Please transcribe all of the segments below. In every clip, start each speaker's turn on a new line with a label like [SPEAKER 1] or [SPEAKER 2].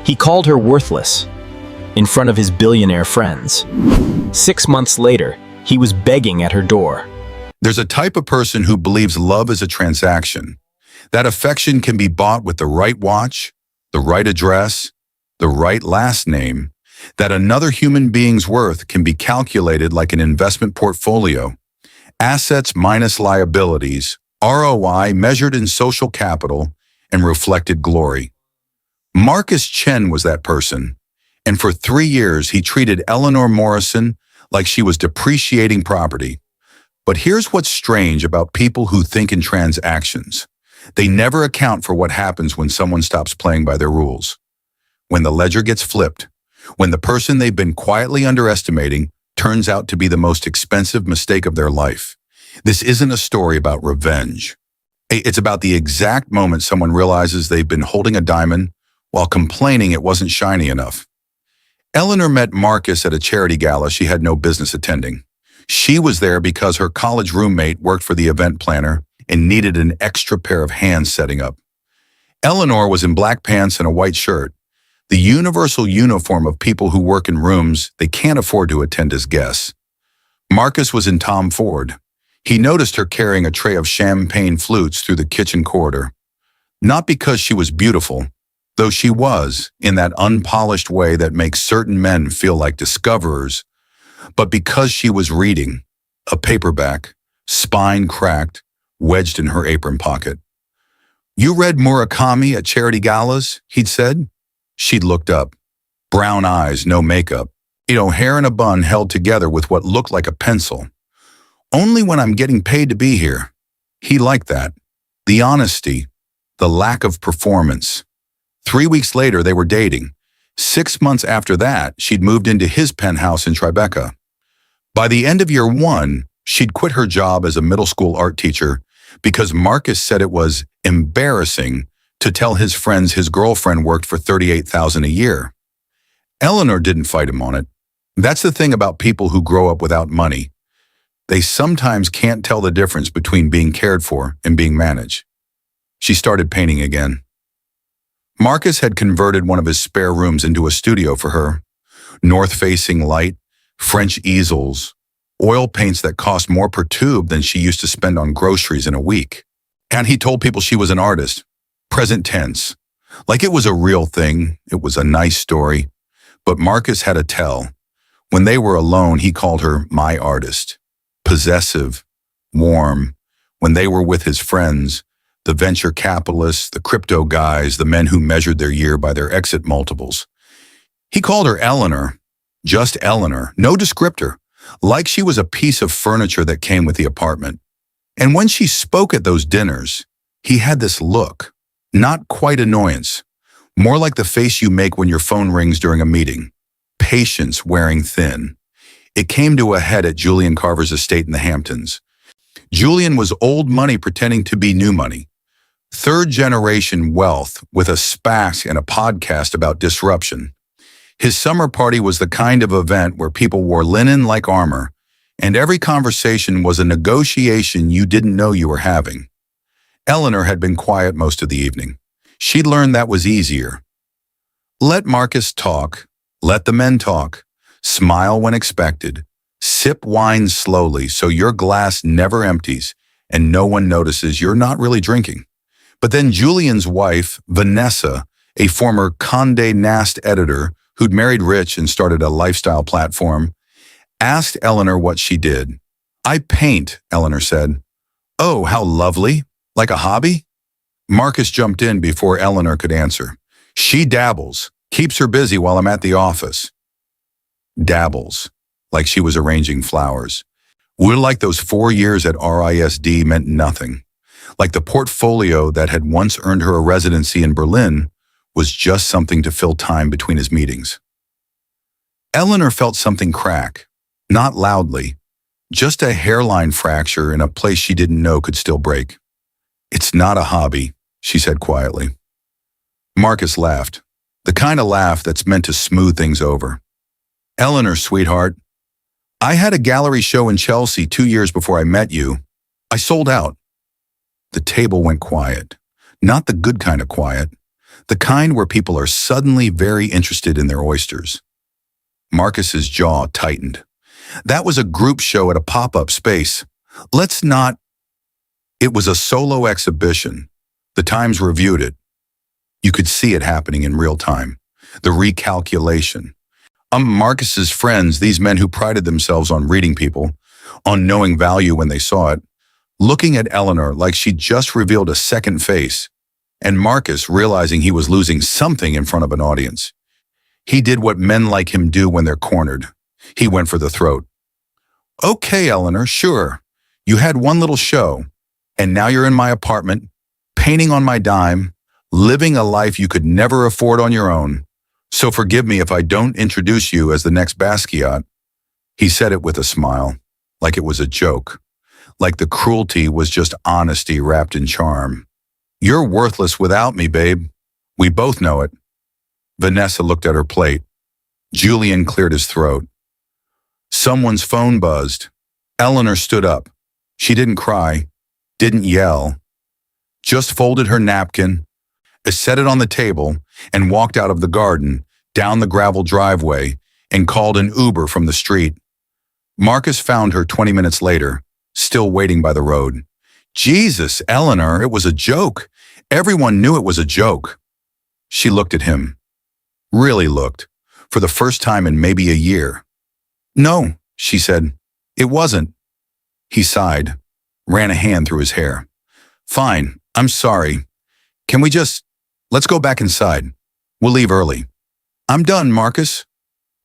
[SPEAKER 1] He called her worthless in front of his billionaire friends. 6 months later, he was begging at her door.
[SPEAKER 2] There's a type of person who believes love is a transaction. That affection can be bought with the right watch, the right address, the right last name, that another human being's worth can be calculated like an investment portfolio. Assets minus liabilities, ROI measured in social capital and reflected glory. Marcus Chen was that person, and for 3 years he treated Eleanor Morrison like she was depreciating property. But here's what's strange about people who think in transactions. They never account for what happens when someone stops playing by their rules. When the ledger gets flipped, when the person they've been quietly underestimating turns out to be the most expensive mistake of their life. This isn't a story about revenge. It's about the exact moment someone realizes they've been holding a diamond while complaining it wasn't shiny enough. Eleanor met Marcus at a charity gala she had no business attending. She was there because her college roommate worked for the event planner and needed an extra pair of hands setting up. Eleanor was in black pants and a white shirt, the universal uniform of people who work in rooms they can't afford to attend as guests. Marcus was in Tom Ford. He noticed her carrying a tray of champagne flutes through the kitchen corridor. Not because she was beautiful, though she was, in that unpolished way that makes certain men feel like discoverers, but because she was reading, a paperback, spine cracked, wedged in her apron pocket. "You read Murakami at charity galas?" he'd said. She'd looked up. Brown eyes, no makeup. Hair in a bun held together with what looked like a pencil. "Only when I'm getting paid to be here." He liked that. The honesty, the lack of performance. 3 weeks later, they were dating. 6 months after that, she'd moved into his penthouse in Tribeca. By the end of year 1, she'd quit her job as a middle school art teacher because Marcus said it was embarrassing to tell his friends his girlfriend worked for $38,000 a year. Eleanor didn't fight him on it. That's the thing about people who grow up without money. They sometimes can't tell the difference between being cared for and being managed. She started painting again. Marcus had converted one of his spare rooms into a studio for her. North-facing light, French easels, oil paints that cost more per tube than she used to spend on groceries in a week. And he told people she was an artist. Present tense. Like it was a real thing. It was a nice story. But Marcus had a tell. When they were alone, he called her my artist. Possessive, warm. When they were with his friends, the venture capitalists, the crypto guys, the men who measured their year by their exit multiples. He called her Eleanor, just Eleanor, no descriptor, like she was a piece of furniture that came with the apartment. And when she spoke at those dinners, he had this look, not quite annoyance, more like the face you make when your phone rings during a meeting, patience wearing thin. It came to a head at Julian Carver's estate in the Hamptons. Julian was old money pretending to be new money. Third-generation wealth with a SPAC and a podcast about disruption. His summer party was the kind of event where people wore linen like armor, and every conversation was a negotiation you didn't know you were having. Eleanor had been quiet most of the evening. She'd learned that was easier. Let Marcus talk. Let the men talk. Smile when expected. Sip wine slowly so your glass never empties and no one notices you're not really drinking. But then Julian's wife, Vanessa, a former Condé Nast editor who'd married rich and started a lifestyle platform, asked Eleanor what she did. "I paint," Eleanor said. "Oh, how lovely. Like a hobby?" Marcus jumped in before Eleanor could answer. "She dabbles. Keeps her busy while I'm at the office." Dabbles. Like she was arranging flowers. We're like those 4 years at RISD meant nothing. Like the portfolio that had once earned her a residency in Berlin was just something to fill time between his meetings. Eleanor felt something crack, not loudly, just a hairline fracture in a place she didn't know could still break. "It's not a hobby," she said quietly. Marcus laughed, the kind of laugh that's meant to smooth things over. "Eleanor, sweetheart, I had a gallery show in Chelsea 2 years before I met you. I sold out." The table went quiet. Not the good kind of quiet. The kind where people are suddenly very interested in their oysters. Marcus's jaw tightened. That was a group show at a pop-up space. Let's not... It was a solo exhibition. The Times reviewed it. You could see it happening in real time. The recalculation. Marcus's friends, these men who prided themselves on reading people, on knowing value when they saw it, looking at Eleanor like she'd just revealed a second face, and Marcus realizing he was losing something in front of an audience. He did what men like him do when they're cornered. He went for the throat. Okay, Eleanor, sure. You had one little show, and now you're in my apartment, painting on my dime, living a life you could never afford on your own. So forgive me if I don't introduce you as the next Basquiat. He said it with a smile, like it was a joke, like the cruelty was just honesty wrapped in charm. You're worthless without me, babe. We both know it. Vanessa looked at her plate. Julian cleared his throat. Someone's phone buzzed. Eleanor stood up. She didn't cry, didn't yell, just folded her napkin, set it on the table, and walked out of the garden, down the gravel driveway, and called an Uber from the street. Marcus found her 20 minutes later, still waiting by the road. Jesus, Eleanor, it was a joke. Everyone knew it was a joke. She looked at him. Really looked, for the first time in maybe a year. No, she said, it wasn't. He sighed, ran a hand through his hair. Fine, I'm sorry. Let's go back inside. We'll leave early. I'm done, Marcus.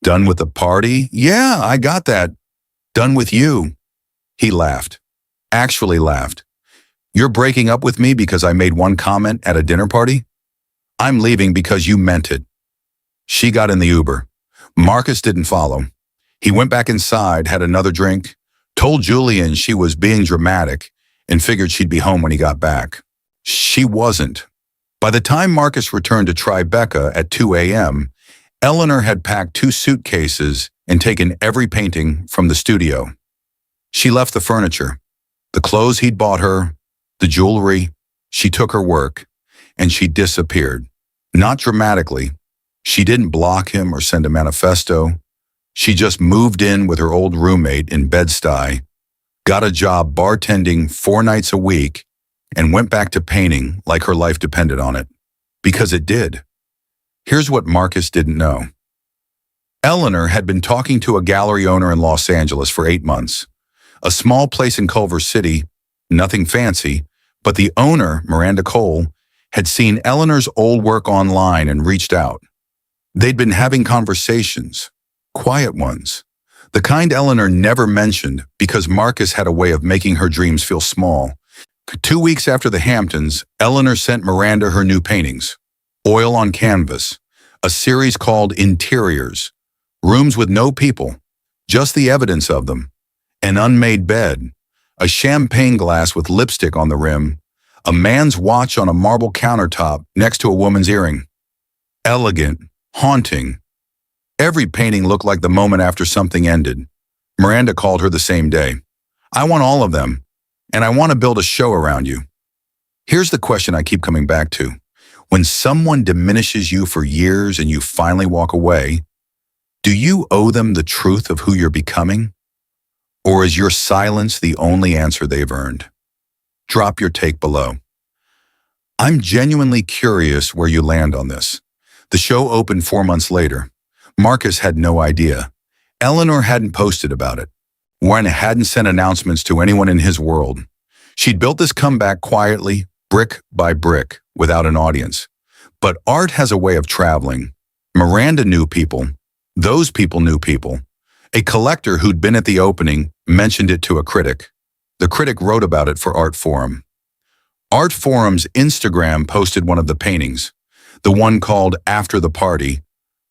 [SPEAKER 2] Done with the party? Yeah, I got that. Done with you. He laughed. Actually laughed. You're breaking up with me because I made one comment at a dinner party? I'm leaving because you meant it. She got in the Uber. Marcus didn't follow. He went back inside, had another drink, told Julian she was being dramatic, and figured she'd be home when he got back. She wasn't. By the time Marcus returned to Tribeca at 2 a.m., Eleanor had packed 2 suitcases and taken every painting from the studio. She left the furniture, the clothes he'd bought her, the jewelry. She took her work, and she disappeared. Not dramatically. She didn't block him or send a manifesto. She just moved in with her old roommate in Bed-Stuy, got a job bartending 4 nights a week, and went back to painting like her life depended on it. Because it did. Here's what Marcus didn't know. Eleanor had been talking to a gallery owner in Los Angeles for 8 months. A small place in Culver City, nothing fancy, but the owner, Miranda Cole, had seen Eleanor's old work online and reached out. They'd been having conversations, quiet ones, the kind Eleanor never mentioned because Marcus had a way of making her dreams feel small. 2 weeks after the Hamptons, Eleanor sent Miranda her new paintings, Oil on Canvas, a series called Interiors, rooms with no people, just the evidence of them, an unmade bed, a champagne glass with lipstick on the rim, a man's watch on a marble countertop next to a woman's earring. Elegant, haunting. Every painting looked like the moment after something ended. Miranda called her the same day. I want all of them, and I want to build a show around you. Here's the question I keep coming back to. When someone diminishes you for years and you finally walk away, do you owe them the truth of who you're becoming? Or is your silence the only answer they've earned? Drop your take below. I'm genuinely curious where you land on this. The show opened 4 months later. Marcus had no idea. Eleanor hadn't posted about it. Warren hadn't sent announcements to anyone in his world. She'd built this comeback quietly, brick by brick, without an audience. But art has a way of traveling. Miranda knew people. Those people knew people. A collector who'd been at the opening mentioned it to a critic. The critic wrote about it for Art Forum. Art Forum's Instagram posted one of the paintings, the one called After the Party,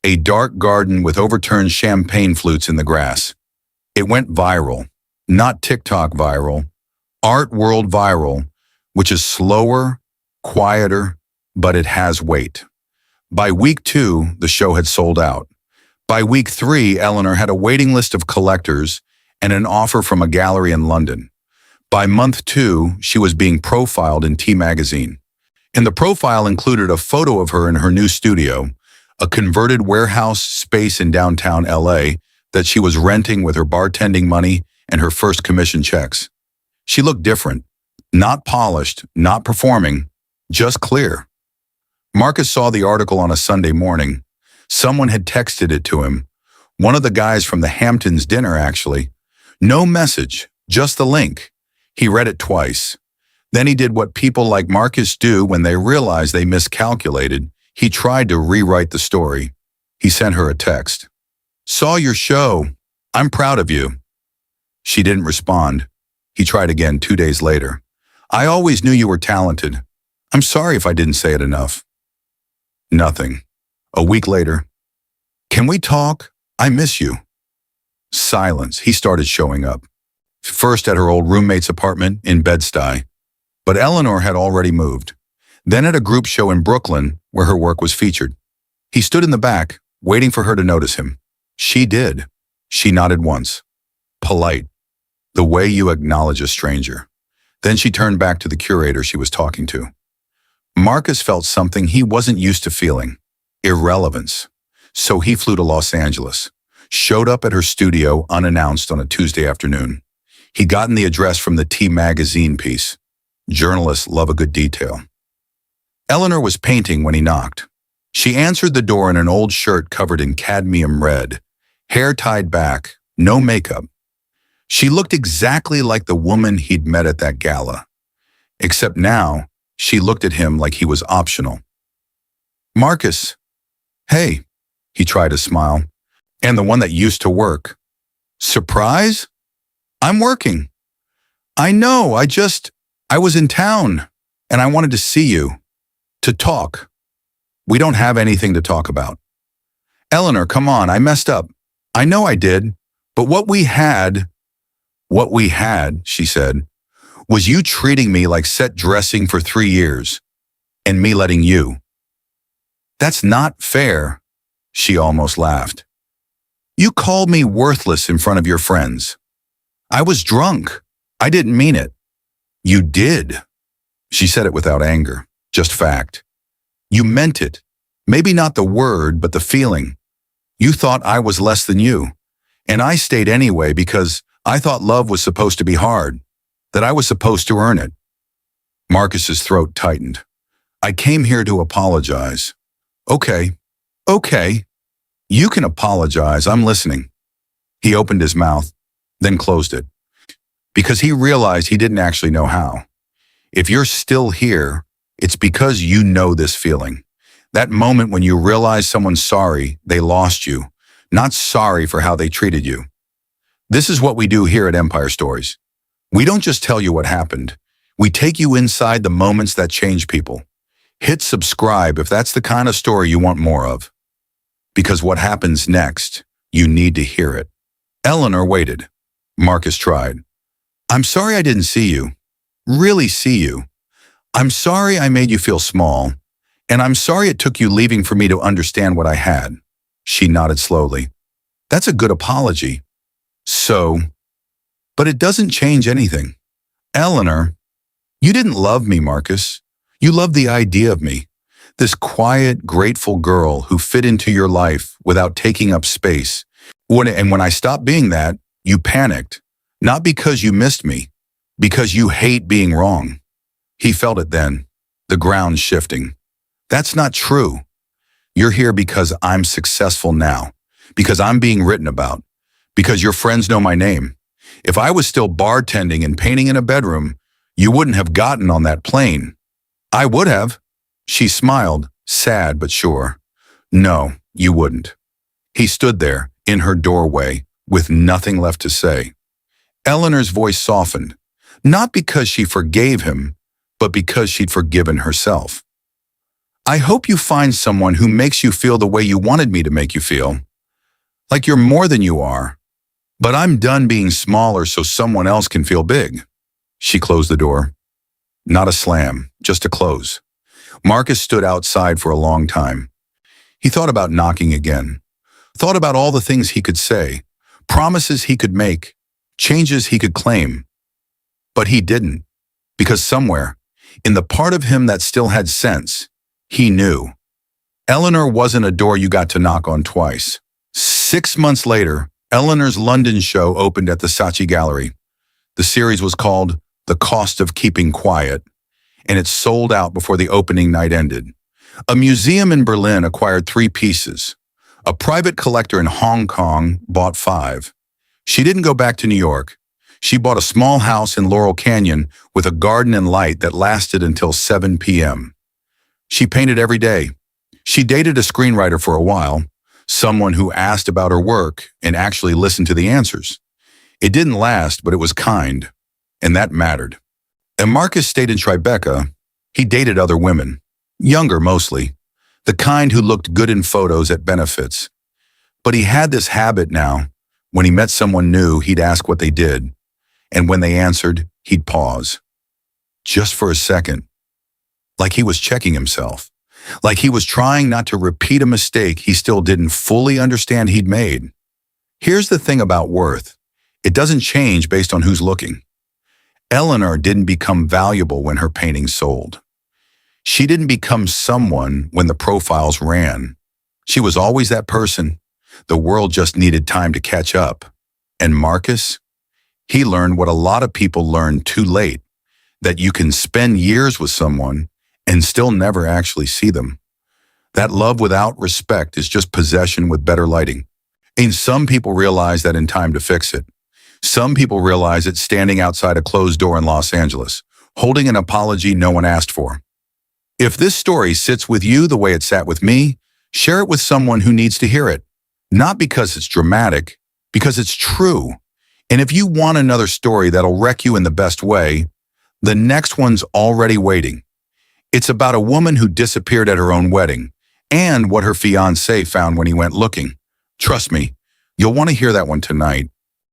[SPEAKER 2] a dark garden with overturned champagne flutes in the grass. It went viral, not TikTok viral, art world viral, which is slower, quieter, but it has weight. By week 2, the show had sold out. By week 3, Eleanor had a waiting list of collectors and an offer from a gallery in London. By month 2, she was being profiled in T magazine. And the profile included a photo of her in her new studio, a converted warehouse space in downtown LA that she was renting with her bartending money and her first commission checks. She looked different, not polished, not performing, just clear. Marcus saw the article on a Sunday morning. Someone had texted it to him. One of the guys from the Hamptons dinner, actually. No message, just the link. He read it twice. Then he did what people like Marcus do when they realize they miscalculated. He tried to rewrite the story. He sent her a text. "Saw your show. I'm proud of you." She didn't respond. He tried again 2 days later. "I always knew you were talented. I'm sorry if I didn't say it enough." Nothing. A week later. "Can we talk? I miss you." Silence. He started showing up. First at her old roommate's apartment in Bed-Stuy. But Eleanor had already moved. Then at a group show in Brooklyn where her work was featured. He stood in the back, waiting for her to notice him. She did. She nodded once. Polite. The way you acknowledge a stranger. Then she turned back to the curator she was talking to. Marcus felt something he wasn't used to feeling. Irrelevance. So he flew to Los Angeles. Showed up at her studio unannounced on a Tuesday afternoon. He'd gotten the address from the T magazine piece. Journalists love a good detail. Eleanor was painting when he knocked. She answered the door in an old shirt covered in cadmium red, hair tied back, no makeup. She looked exactly like the woman he'd met at that gala. Except now, she looked at him like he was optional. "Marcus." "Hey," he tried to smile. "And the one that used to work." "Surprise?" "I'm working." "I know, I was in town, and I wanted to see you. To talk." "We don't have anything to talk about." "Eleanor, come on, I messed up. I know I did, but what we had, she said, was you treating me like set dressing for 3 years, and me letting you." "That's not fair," she almost laughed. "You called me worthless in front of your friends." "I was drunk. I didn't mean it." "You did." She said it without anger, just fact. "You meant it. Maybe not the word, but the feeling. You thought I was less than you. And I stayed anyway because I thought love was supposed to be hard, that I was supposed to earn it." Marcus's throat tightened. "I came here to apologize." Okay. You can apologize. I'm listening." He opened his mouth, then closed it. Because he realized he didn't actually know how. If you're still here, it's because you know this feeling. That moment when you realize someone's sorry they lost you, not sorry for how they treated you. This is what we do here at Empire Stories. We don't just tell you what happened. We take you inside the moments that change people. Hit subscribe if that's the kind of story you want more of. Because what happens next, you need to hear it. Eleanor waited. Marcus tried. "I'm sorry I didn't see you. Really see you. I'm sorry I made you feel small. And I'm sorry it took you leaving for me to understand what I had." She nodded slowly. "That's a good apology." "So, but it doesn't change anything." "Eleanor, you didn't love me, Marcus. You loved the idea of me. This quiet, grateful girl who fit into your life without taking up space. And when I stopped being that, you panicked. Not because you missed me, because you hate being wrong." He felt it then, the ground shifting. "That's not true. You're here because I'm successful now, because I'm being written about, because your friends know my name. If I was still bartending and painting in a bedroom, you wouldn't have gotten on that plane." "I would have." She smiled, sad but sure. "No, you wouldn't." He stood there, in her doorway, with nothing left to say. Eleanor's voice softened, not because she forgave him, but because she'd forgiven herself. "I hope you find someone who makes you feel the way you wanted me to make you feel. Like you're more than you are. But I'm done being smaller so someone else can feel big." She closed the door. Not a slam, just a close. Marcus stood outside for a long time. He thought about knocking again. Thought about all the things he could say, promises he could make, changes he could claim. But he didn't, because somewhere, In the part of him that still had sense, he knew. Eleanor wasn't a door you got to knock on twice. 6 months later, Eleanor's London show opened at the Saatchi Gallery. The series was called The Cost of Keeping Quiet, and it sold out before the opening night ended. A museum in Berlin acquired 3 pieces. A private collector in Hong Kong bought 5. She didn't go back to New York. She bought a small house in Laurel Canyon with a garden and light that lasted until 7 p.m. She painted every day. She dated a screenwriter for a while, someone who asked about her work and actually listened to the answers. It didn't last, but it was kind, and that mattered. And Marcus stayed in Tribeca. He dated other women, younger mostly, the kind who looked good in photos at benefits. But he had this habit now. When he met someone new, he'd ask what they did, and when they answered, he'd pause. Just for a second. Like he was checking himself. Like he was trying not to repeat a mistake he still didn't fully understand he'd made. Here's the thing about worth. It doesn't change based on who's looking. Eleanor didn't become valuable when her paintings sold. She didn't become someone when the profiles ran. She was always that person. The world just needed time to catch up. And Marcus? He learned what a lot of people learned too late, that you can spend years with someone and still never actually see them. That love without respect is just possession with better lighting. And some people realize that in time to fix it. Some people realize it standing outside a closed door in Los Angeles, holding an apology no one asked for. If this story sits with you the way it sat with me, share it with someone who needs to hear it. Not because it's dramatic, because it's true. And if you want another story that'll wreck you in the best way, the next one's already waiting. It's about a woman who disappeared at her own wedding and what her fiancé found when he went looking. Trust me, you'll want to hear that one tonight.